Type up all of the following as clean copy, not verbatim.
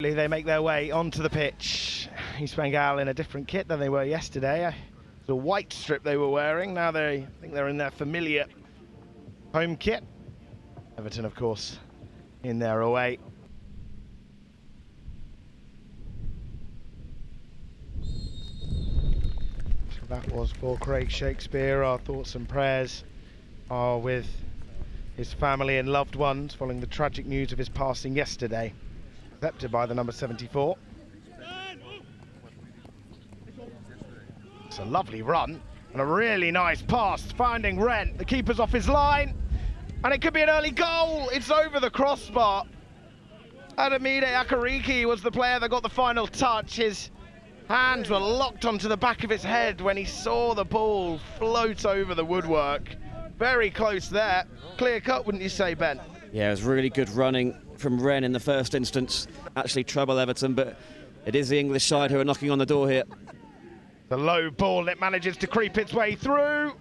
They make their way onto the pitch. East Bengal in a different kit than they were yesterday. The white strip they were wearing. Now I think they're in their familiar home kit. Everton, of course, in their away. So that was for Craig Shakespeare. Our thoughts and prayers are with his family and loved ones following the tragic news of his passing yesterday. Accepted by the number 74. It's a lovely run and a really nice pass, finding Rent. The keeper's off his line, and it could be an early goal. It's over the crossbar. Adamide Akariki was the player that got the final touch. His hands were locked onto the back of his head when he saw the ball float over the woodwork. Very close there. Clear cut, wouldn't you say, Ben? Yeah, it was really good running from Wren in the first instance. Actually trouble Everton, but it is the English side who are knocking on the door here. The low ball, it manages to creep its way through.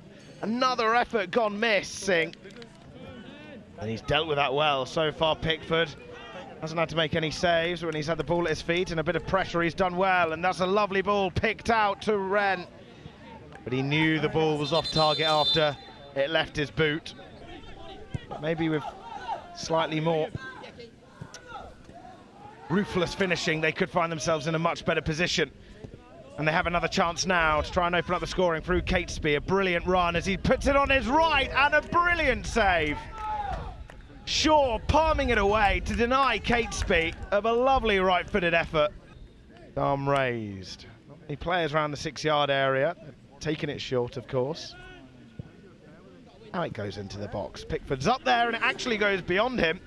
Another effort gone missing. And he's dealt with that well so far. Pickford hasn't had to make any saves when he's had the ball at his feet, and a bit of pressure he's done well, and that's a lovely ball picked out to Wren. But he knew the ball was off target after it left his boot. Maybe with slightly more ruthless finishing, they could find themselves in a much better position. And they have another chance now to try and open up the scoring through Catesby. A brilliant run as he puts it on his right, and a brilliant save. Shaw palming it away to deny Catesby of a lovely right-footed effort. Arm raised. Not many players around the 6-yard area. Taking it short, of course. Now it goes into the box. Pickford's up there, and it actually goes beyond him.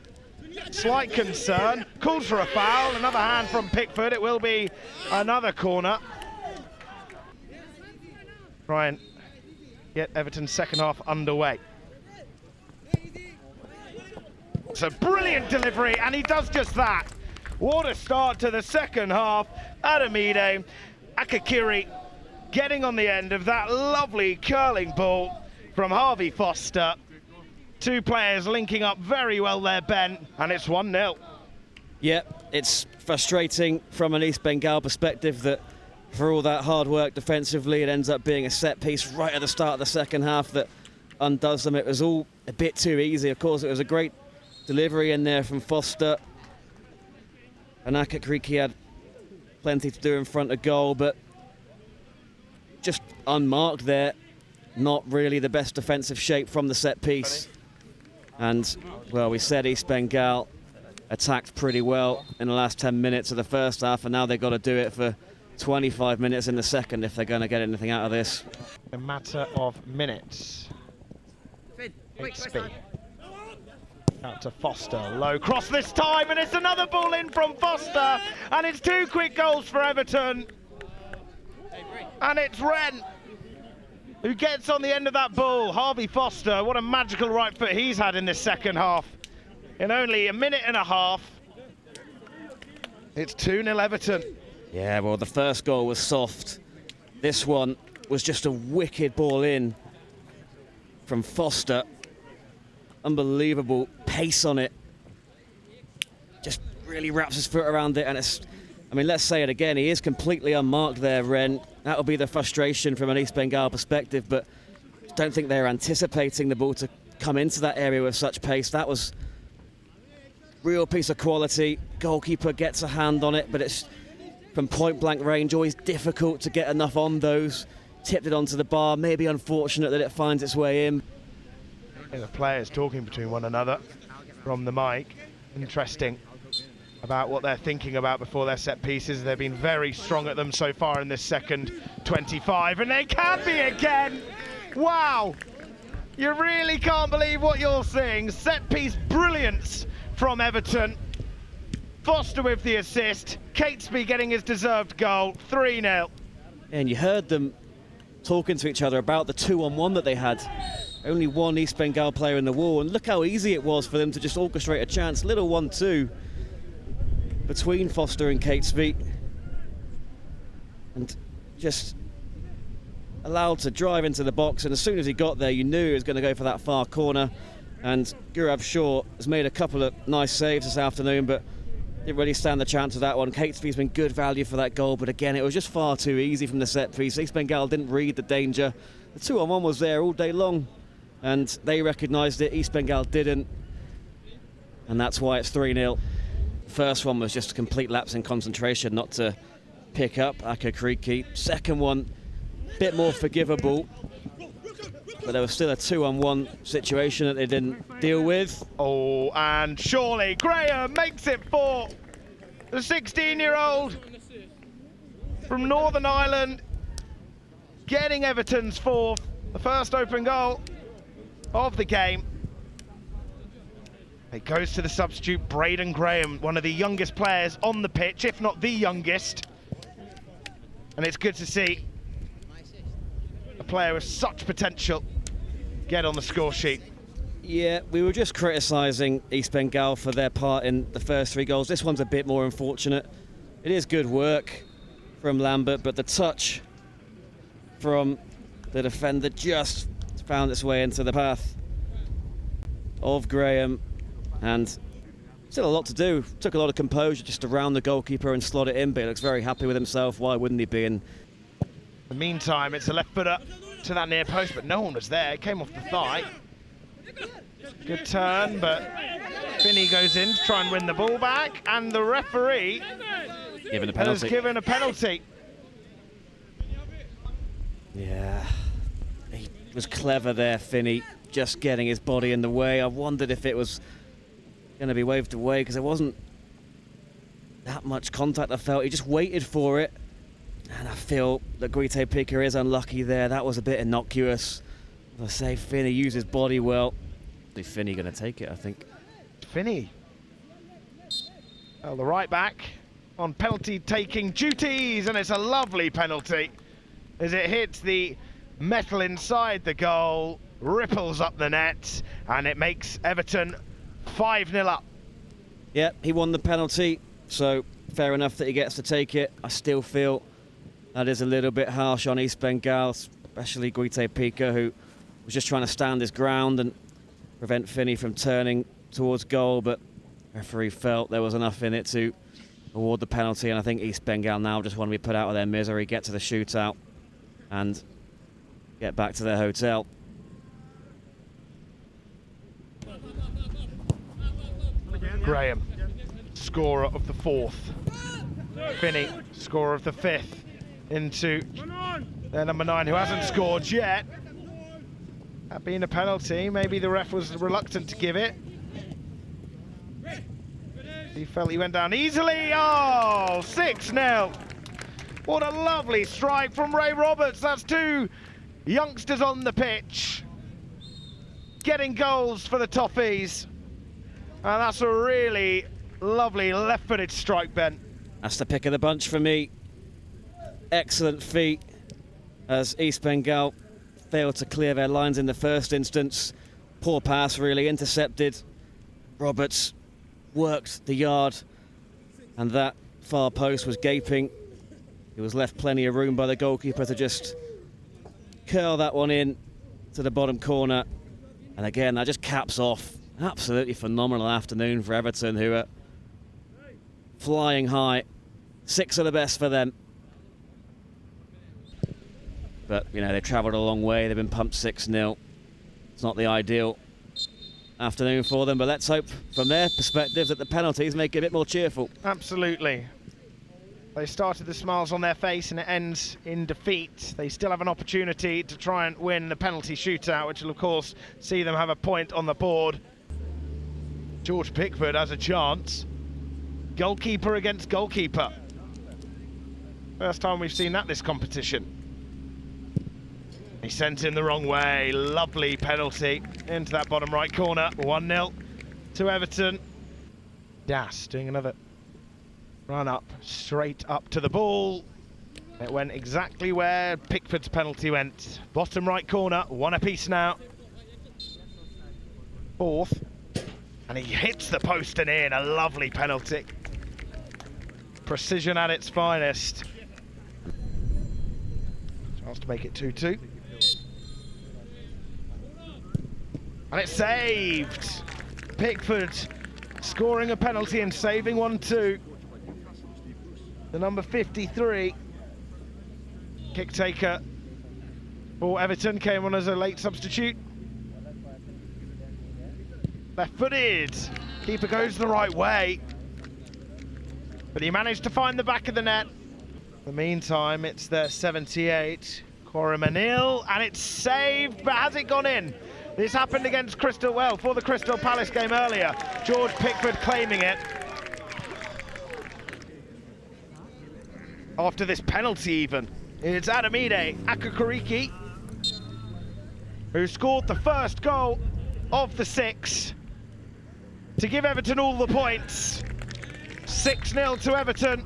Slight concern. Calls for a foul. Another hand from Pickford. It will be another corner. Try and get Everton's second half underway. It's a brilliant delivery, and he does just that. What a start to the second half. Adamide Akakiri getting on the end of that lovely curling ball from Harvey Foster. Two players linking up very well there, Ben, and it's 1-0. Yeah, it's frustrating from an East Bengal perspective that for all that hard work defensively, it ends up being a set piece right at the start of the second half that undoes them. It was all a bit too easy. Of course, it was a great delivery in there from Foster. And Akakriki had plenty to do in front of goal, but just unmarked there. Not really the best defensive shape from the set piece. And, well, we said East Bengal attacked pretty well in the last 10 minutes of the first half, and now they've got to do it for 25 minutes in the second if they're going to get anything out of this. A matter of minutes. Catesby. Out to Foster. Low cross this time, and it's another ball in from Foster, and it's two quick goals for Everton. And it's Wren who gets on the end of that ball. Harvey Foster, what a magical right foot he's had in this second half. In only a minute and a half, it's 2-0 Everton. Yeah, well, the first goal was soft. This one was just a wicked ball in from Foster. Unbelievable pace on it. Just really wraps his foot around it, and it's, I mean, let's say it again, he is completely unmarked there, Wren. That'll be the frustration from an East Bengal perspective, but I don't think they're anticipating the ball to come into that area with such pace. That was real piece of quality. Goalkeeper gets a hand on it, but it's from point-blank range, always difficult to get enough on those. Tipped it onto the bar, maybe unfortunate that it finds its way in. The players talking between one another from the mic. Interesting about what they're thinking about before their set pieces. They've been very strong at them so far in this second 25, and they can be again. Wow, you really can't believe what you're seeing. Set piece brilliance from Everton. Foster with the assist. Catesby getting his deserved goal. 3-0. And you heard them talking to each other about the 2-on-1 that they had. Only one East Bengal player in the wall, and look how easy it was for them to just orchestrate a chance. Little 1-2 between Foster and Catesby, and just allowed to drive into the box, and as soon as he got there you knew he was going to go for that far corner. And Gaurav Shaw has made a couple of nice saves this afternoon, but didn't really stand the chance of that one. Catesby's been good value for that goal, but again, it was just far too easy from the set piece. East Bengal didn't read the danger. The 2-on-1 was there all day long, and they recognised it. East Bengal didn't, and that's why it's 3-0. First one was just a complete lapse in concentration, not to pick up Akakriki. Second one, bit more forgivable, but there was still a 2-on-1 situation that they didn't deal with. Oh, and surely Graham makes it for the 16-year-old from Northern Ireland, getting Everton's fourth, the first open goal of the game. It goes to the substitute, Braden Graham, one of the youngest players on the pitch, if not the youngest. And it's good to see a player with such potential get on the score sheet. Yeah, we were just criticising East Bengal for their part in the first 3 goals. This one's a bit more unfortunate. It is good work from Lambert, but the touch from the defender just found its way into the path of Graham, and still a lot to do. Took a lot of composure just to round the goalkeeper and slot it in, but he looks very happy with himself. Why wouldn't he be? In the meantime, it's a left footer to that near post, but no one was there. It came off the thigh. Good turn, but Finney goes in to try and win the ball back, and the referee has given a penalty. Yeah, he was clever there, Finney, just getting his body in the way. I wondered if it was going to be waved away, because there wasn't that much contact, I felt. He just waited for it, and I feel that Guite Pica is unlucky there. That was a bit innocuous. As I say, Finney used his body well. Is Finney going to take it, I think? Finney. Well, the right back on penalty taking duties, and it's a lovely penalty as it hits the metal inside the goal, ripples up the net, and it makes Everton 5-0 up. Yeah, he won the penalty, so fair enough that he gets to take it. I still feel that is a little bit harsh on East Bengal, especially Guite Pica, who was just trying to stand his ground and prevent Finney from turning towards goal, but the referee felt there was enough in it to award the penalty, and I think East Bengal now just want to be put out of their misery, get to the shootout and get back to their hotel. Graham, scorer of the 4th. Finney, scorer of the 5th. Into their number 9, who hasn't scored yet. That being a penalty, maybe the ref was reluctant to give it. He felt he went down easily. Oh, 6-0. What a lovely strike from Ray Roberts. That's 2 youngsters on the pitch getting goals for the Toffees. And that's a really lovely left-footed strike, Ben. That's the pick of the bunch for me. Excellent feat as East Bengal failed to clear their lines in the first instance. Poor pass, really, intercepted. Roberts worked the yard, and that far post was gaping. It was left plenty of room by the goalkeeper to just curl that one in to the bottom corner. And again, that just caps off absolutely phenomenal afternoon for Everton, who are flying high. 6 of the best for them. But, you know, they've travelled a long way. They've been pumped 6-0. It's not the ideal afternoon for them, but let's hope from their perspective that the penalties make it a bit more cheerful. Absolutely. They started the smiles on their face and it ends in defeat. They still have an opportunity to try and win the penalty shootout, which will, of course, see them have a point on the board. George Pickford has a chance. Goalkeeper against goalkeeper. First time we've seen that this competition. He sent him the wrong way. Lovely penalty into that bottom right corner. 1-0 to Everton. Das doing another run up, straight up to the ball. It went exactly where Pickford's penalty went. Bottom right corner, 1 apiece now. 4th. And he hits the post and in. A lovely penalty. Precision at its finest. Chance to make it 2-2. And it's saved. Pickford scoring a penalty and saving one too. The number 53 kick taker for Everton came on as a late substitute. Left footed, keeper goes the right way, but he managed to find the back of the net. In the meantime, it's their 78, Corrimanil, and it's saved, but has it gone in? This happened against for the Crystal Palace game earlier. George Pickford claiming it. After this penalty even, it's Adamide Akakariki who scored the first goal of the 6 to give Everton all the points. 6-0 to Everton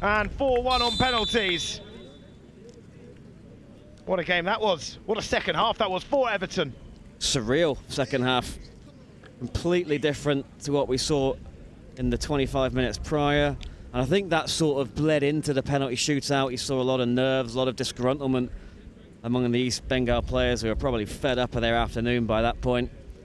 and 4-1 on penalties. What a game that was. What a second half that was for Everton. Surreal second half. Completely different to what we saw in the 25 minutes prior. And I think that sort of bled into the penalty shootout. You saw a lot of nerves, a lot of disgruntlement among the East Bengal players who were probably fed up of their afternoon by that point.